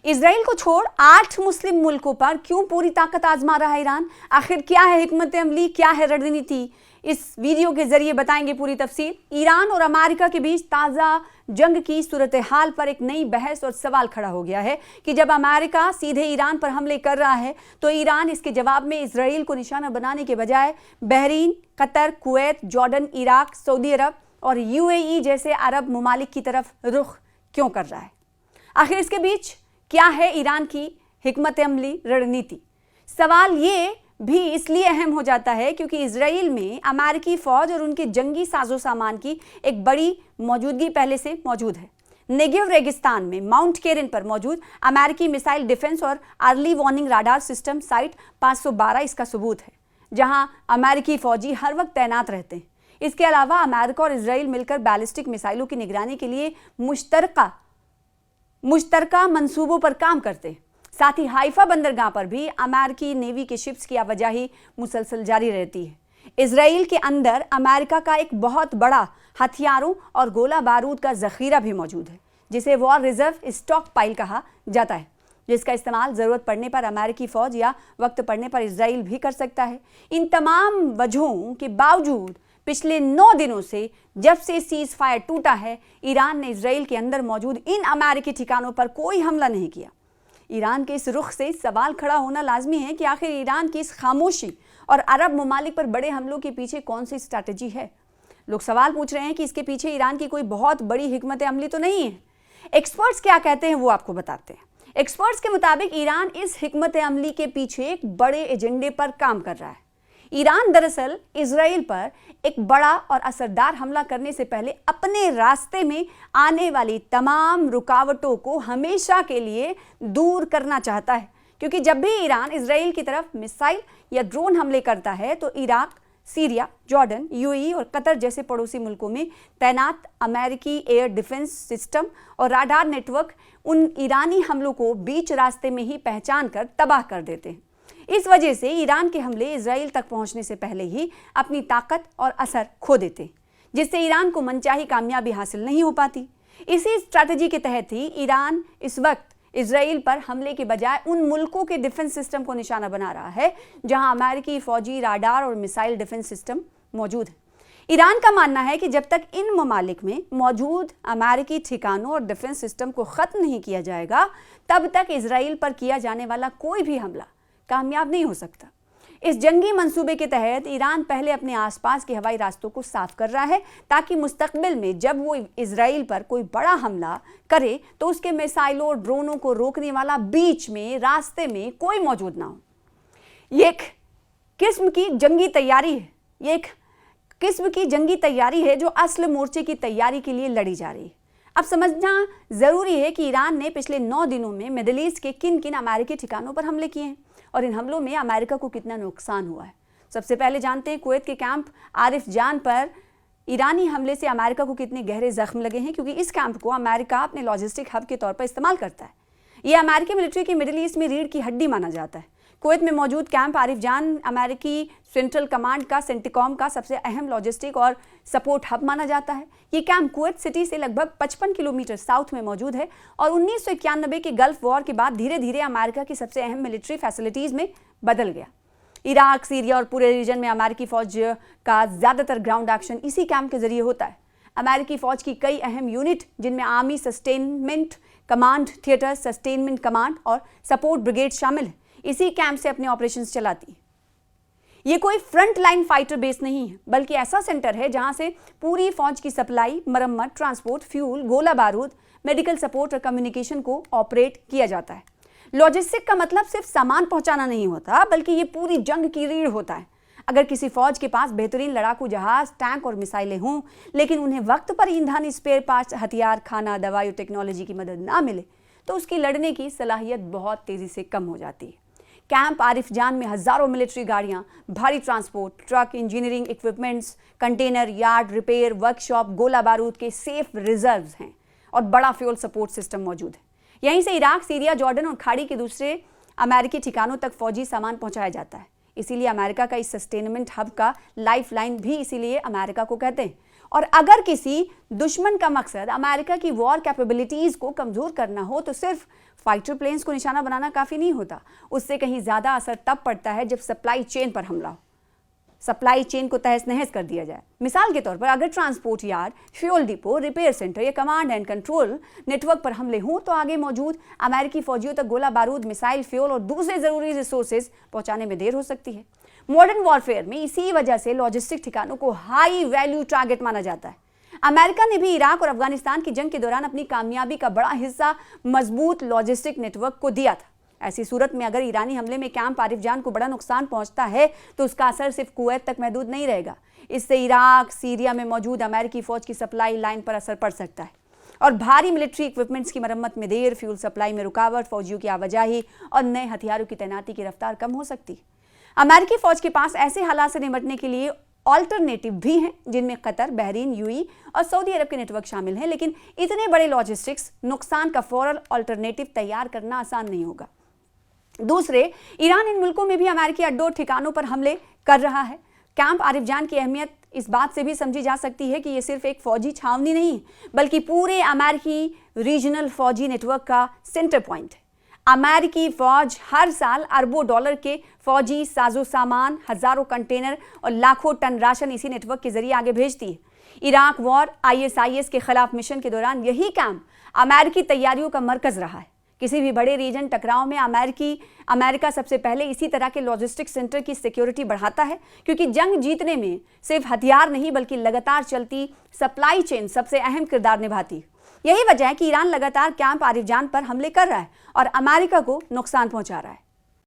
Israel को छोड़ 8 मुस्लिम मुल्कों पर क्यों पूरी ताकत आजमा रहा है ईरान? आखिर क्या है हिकमत अमली, क्या है रणनीति? इस वीडियो के जरिए बताएंगे पूरी तफसील। ईरान और अमेरिका के बीच ताज़ा जंग की सूरत हाल पर एक नई बहस और सवाल खड़ा हो गया है कि जब अमेरिका सीधे ईरान पर हमले कर रहा है तो ईरान इसके जवाब में इजराइल को निशाना बनाने के बजाय Bahrain, Qatar, Kuwait, Jordan, Iraq, Saudi Arabia और यूएई जैसे अरब ममालिक की तरफ रुख क्यों कर रहा है? आखिर इसके बीच क्या है ईरान की हिकमत अमली रणनीति? सवाल ये भी इसलिए अहम हो जाता है क्योंकि इजराइल में अमेरिकी फौज और उनके जंगी साजो सामान की एक बड़ी मौजूदगी पहले से मौजूद है। नेगेव रेगिस्तान में माउंट केरन पर मौजूद अमेरिकी मिसाइल डिफेंस और early warning radar system site 512 इसका सबूत है, जहां अमेरिकी फौजी हर वक्त तैनात रहते हैं। इसके अलावा अमेरिका और इजराइल मिलकर बैलिस्टिक मिसाइलों की निगरानी के लिए मुश्तरका मंसूबों पर काम करते हैं। साथ ही हाइफा बंदरगाह पर भी अमेरिकी नेवी के शिप्स की आवाजाही मुसलसल जारी रहती है। इजराइल के अंदर अमेरिका का एक बहुत बड़ा हथियारों और गोला बारूद का जखीरा भी मौजूद है, जिसे वॉर रिजर्व स्टॉक पाइल कहा जाता है, जिसका इस्तेमाल जरूरत पड़ने पर अमेरिकी फौज या वक्त पड़ने पर इजराइल भी कर सकता है। इन तमाम वजहों के बावजूद पिछले 9 दिनों से जब से सीज फायर टूटा है, ईरान ने इजराइल के अंदर मौजूद इन अमेरिकी ठिकानों पर कोई हमला नहीं किया। ईरान के इस रुख से सवाल खड़ा होना लाजमी है कि आखिर ईरान की इस खामोशी और अरब ममालिक पर बड़े हमलों के पीछे कौन सी स्ट्रैटेजी है? लोग सवाल पूछ रहे हैं कि इसके पीछे ईरान की कोई बहुत बड़ी हिकमत अमली तो नहीं है। एक्सपर्ट्स क्या कहते हैं वो आपको बताते हैं। एक्सपर्ट्स के मुताबिक ईरान इस हिकमत अमली के पीछे एक बड़े एजेंडे पर काम कर रहा है। ईरान दरअसल इजराइल पर एक बड़ा और असरदार हमला करने से पहले अपने रास्ते में आने वाली तमाम रुकावटों को हमेशा के लिए दूर करना चाहता है, क्योंकि जब भी ईरान इजराइल की तरफ मिसाइल या ड्रोन हमले करता है तो इराक, सीरिया, जॉर्डन, यूएई और कतर जैसे पड़ोसी मुल्कों में तैनात अमेरिकी एयर डिफेंस सिस्टम और राडार नेटवर्क उन ईरानी हमलों को बीच रास्ते में ही पहचान कर तबाह कर देते हैं। इस वजह से ईरान के हमले इजराइल तक पहुंचने से पहले ही अपनी ताकत और असर खो देते, जिससे ईरान को मनचाही कामयाबी हासिल नहीं हो पाती। इसी स्ट्रैटेजी के तहत ही ईरान इस वक्त इजराइल पर हमले के बजाय उन मुल्कों के डिफेंस सिस्टम को निशाना बना रहा है जहां अमेरिकी फौजी राडार और मिसाइल डिफेंस सिस्टम मौजूद है। ईरान का मानना है कि जब तक इन ममालिक में मौजूद अमेरिकी ठिकानों और डिफेंस सिस्टम को खत्म नहीं किया जाएगा, तब तक इजराइल पर किया जाने वाला कोई भी हमला कामयाब नहीं हो सकता। इस जंगी मंसूबे के तहत ईरान पहले अपने आसपास के हवाई रास्तों को साफ कर रहा है, ताकि मुस्तकबिल में जब वो इजराइल पर कोई बड़ा हमला करे तो उसके मिसाइलों और ड्रोनों को रोकने वाला बीच में रास्ते में कोई मौजूद ना हो। ये एक किस्म की जंगी तैयारी है। ये एक किस्म की जंगी तैयारी है जो असल मोर्चे की तैयारी के लिए लड़ी जा रही है। अब समझना जरूरी है कि ईरान ने पिछले 9 दिनों में मिडिल ईस्ट के किन किन अमेरिकी ठिकानों पर हमले किए हैं और इन हमलों में अमेरिका को कितना नुकसान हुआ है। सबसे पहले जानते हैं कुवैत के कैंप आरिफ जान पर ईरानी हमले से अमेरिका को कितने गहरे जख्म लगे हैं, क्योंकि इस कैंप को अमेरिका अपने लॉजिस्टिक हब के तौर पर इस्तेमाल करता है। यह अमेरिकी मिलिट्री की मिडिल ईस्ट में रीढ़ की हड्डी माना जाता है। कुवैत में मौजूद कैंप आरिफ जान अमेरिकी सेंट्रल कमांड का सेंटिकॉम का सबसे अहम लॉजिस्टिक और सपोर्ट हब माना जाता है। ये कैंप कुवैत सिटी से लगभग 55 किलोमीटर साउथ में मौजूद है और 1991 के गल्फ वॉर के बाद धीरे धीरे अमेरिका की सबसे अहम मिलिट्री फैसिलिटीज में बदल गया। इराक, सीरिया और पूरे रीजन में अमेरिकी फौज का ज्यादातर ग्राउंड एक्शन इसी कैंप के जरिए होता है। अमेरिकी फौज की कई अहम यूनिट, जिनमें army sustainment command, theatre sustainment command और सपोर्ट ब्रिगेड शामिल है, इसी कैंप से अपने ऑपरेशंस चलाती है। ये कोई फ्रंट लाइन फाइटर बेस नहीं है, बल्कि ऐसा सेंटर है जहां से पूरी फौज की सप्लाई, मरम्मत, ट्रांसपोर्ट, फ्यूल, गोला बारूद, मेडिकल सपोर्ट और कम्युनिकेशन को ऑपरेट किया जाता है। लॉजिस्टिक का मतलब सिर्फ सामान पहुंचाना नहीं होता, बल्कि ये पूरी जंग की रीढ़ होता है। अगर किसी फौज के पास बेहतरीन लड़ाकू जहाज, टैंक और मिसाइलें हों, लेकिन उन्हें वक्त पर ईंधन, स्पेयर पार्ट्स, हथियार, खाना, दवाई और टेक्नोलॉजी की मदद ना मिले तो उसकी लड़ने की सलाहियत बहुत तेजी से कम हो जाती है। कैंप आरिफ जान में हजारों मिलिट्री गाड़ियां, भारी transport, truck, engineering equipments, container yard, repair, workshop, गोला बारूद के सेफ रिजर्व्स हैं और बड़ा फ्यूल सपोर्ट सिस्टम मौजूद है। यहीं से इराक, सीरिया, जॉर्डन और खाड़ी के दूसरे अमेरिकी ठिकानों तक फौजी सामान पहुंचाया जाता है। इसीलिए अमेरिका का इस सस्टेनमेंट हब का लाइफ लाइन भी इसीलिए अमेरिका को कहते हैं। और अगर किसी दुश्मन का मकसद अमेरिका की वॉर कैपेबिलिटीज को कमजोर करना हो तो सिर्फ फाइटर प्लेन्स को निशाना बनाना काफ़ी नहीं होता, उससे कहीं ज़्यादा असर तब पड़ता है जब सप्लाई चेन पर हमला हो, सप्लाई चेन को तहस नहस कर दिया जाए। मिसाल के तौर पर अगर transport yard, fuel depot, repair centre या कमांड एंड कंट्रोल नेटवर्क पर हमले हों तो आगे मौजूद अमेरिकी फौजियों तक गोला बारूद, मिसाइल, फ्यूल और दूसरे जरूरी रिसोर्सेज पहुंचाने में देर हो सकती है। मॉडर्न वॉरफेयर में इसी वजह से लॉजिस्टिक ठिकानों को हाई वैल्यू टारगेट माना जाता है। अमेरिका ने भी इराक और अफगानिस्तान की जंग के दौरान अपनी कामयाबी का बड़ा हिस्सा मजबूत लॉजिस्टिक नेटवर्क को दिया था। ऐसी सूरत में अगर ईरानी हमले में कैंप आरिफजान को बड़ा नुकसान पहुंचता है तो उसका असर सिर्फ कुवैत तक महदूद नहीं रहेगा। इससे इराक, सीरिया में मौजूद अमेरिकी फौज की सप्लाई लाइन पर असर पड़ सकता है और भारी मिलिट्री इक्विपमेंट्स की मरम्मत में देर, फ्यूल सप्लाई में रुकावट, फौजियों की आवाजाही और नए हथियारों की तैनाती की रफ्तार कम हो सकती है। अमेरिकी फौज के पास ऐसे हालात से निपटने के लिए ऑल्टरनेटिव भी हैं, जिनमें कतर, बहरीन, यूएई और सऊदी अरब के नेटवर्क शामिल हैं, लेकिन इतने बड़े लॉजिस्टिक्स नुकसान का फौरन ऑल्टरनेटिव तैयार करना आसान नहीं होगा। दूसरे, ईरान इन मुल्कों में भी अमेरिकी अड्डों, ठिकानों पर हमले कर रहा है। कैंप आरिफजान की अहमियत इस बात से भी समझी जा सकती है कि ये सिर्फ एक फौजी छावनी नहीं, बल्कि पूरे अमेरिकी रीजनल फौजी नेटवर्क का सेंटर पॉइंट है। अमेरिकी फौज हर साल अरबों डॉलर के फौजी साजो सामान, हजारों कंटेनर और लाखों टन राशन इसी नेटवर्क के जरिए आगे भेजती है। इराक वॉर, ISIS के खिलाफ मिशन के दौरान यही कैंप अमेरिकी तैयारियों का मरकज रहा है। किसी भी बड़े रीजन टकराव में अमेरिका सबसे पहले इसी तरह के लॉजिस्टिक सेंटर की सिक्योरिटी बढ़ाता है, क्योंकि जंग जीतने में सिर्फ हथियार नहीं बल्कि लगातार चलती सप्लाई चेन सबसे अहम किरदार निभाती है। यही वजह है कि ईरान लगातार कैंप आरिफजान पर हमले कर रहा है और अमेरिका को नुकसान पहुंचा रहा है।